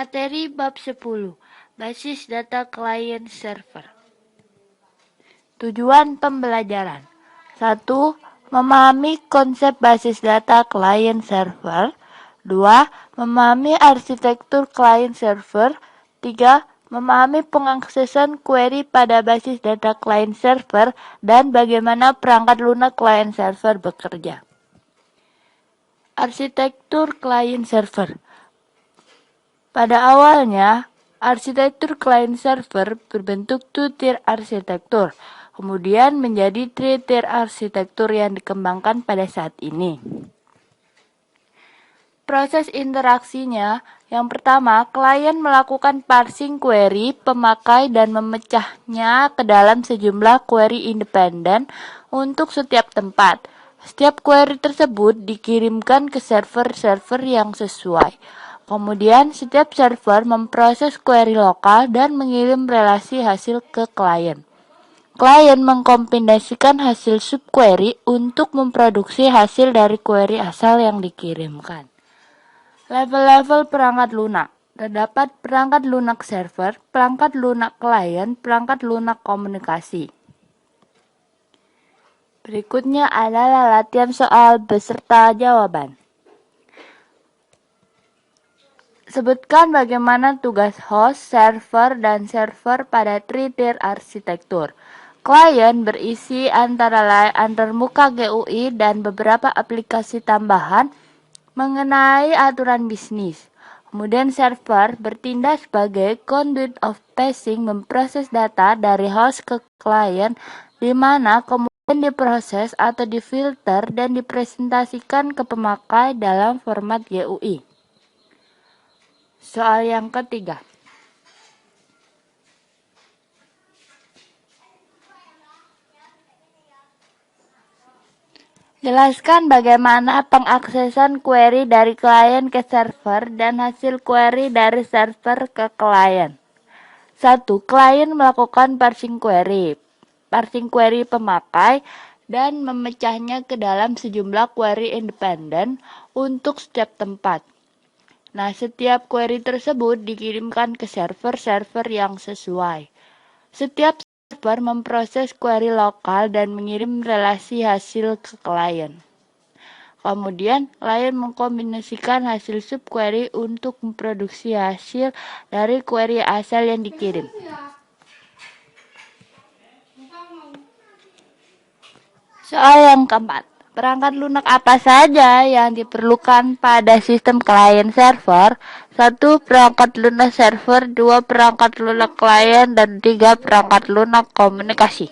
Materi bab 10. Basis data client server. Tujuan pembelajaran. 1. Memahami konsep basis data client server. 2. Memahami arsitektur client server. 3. Memahami pengaksesan query pada basis data client server dan bagaimana perangkat lunak client server bekerja. Arsitektur client server. Pada awalnya, arsitektur client server berbentuk two-tier arsitektur, kemudian menjadi three-tier arsitektur yang dikembangkan pada saat ini. Proses interaksinya, yang pertama, klien melakukan parsing query pemakai dan memecahnya ke dalam sejumlah query independen untuk setiap tempat. Setiap query tersebut dikirimkan ke server-server yang sesuai. Kemudian, setiap server memproses query lokal dan mengirim relasi hasil ke klien. Klien mengkombinasikan hasil subquery untuk memproduksi hasil dari query asal yang dikirimkan. Level-level perangkat lunak. Terdapat perangkat lunak server, perangkat lunak klien, perangkat lunak komunikasi. Berikutnya adalah latihan soal beserta jawaban. Sebutkan bagaimana tugas host, server, dan server pada three-tier arsitektur. Klien berisi antara lain antarmuka GUI dan beberapa aplikasi tambahan mengenai aturan bisnis. Kemudian server bertindak sebagai conduit of passing, memproses data dari host ke klien, di mana kemudian diproses atau difilter dan dipresentasikan ke pemakai dalam format GUI. Soal yang ketiga. Jelaskan bagaimana pengaksesan query dari klien ke server dan hasil query dari server ke klien. 1. Klien melakukan parsing query pemakai dan memecahnya ke dalam sejumlah query independen untuk setiap tempat. Nah, setiap query tersebut dikirimkan ke server-server yang sesuai. Setiap server memproses query lokal dan mengirim relasi hasil ke klien. Kemudian, klien mengkombinasikan hasil subquery untuk memproduksi hasil dari query asal yang dikirim. Soal yang keempat. Perangkat lunak apa saja yang diperlukan pada sistem klien server? 1. Perangkat lunak server, 2. Perangkat lunak klien, dan 3. Perangkat lunak komunikasi.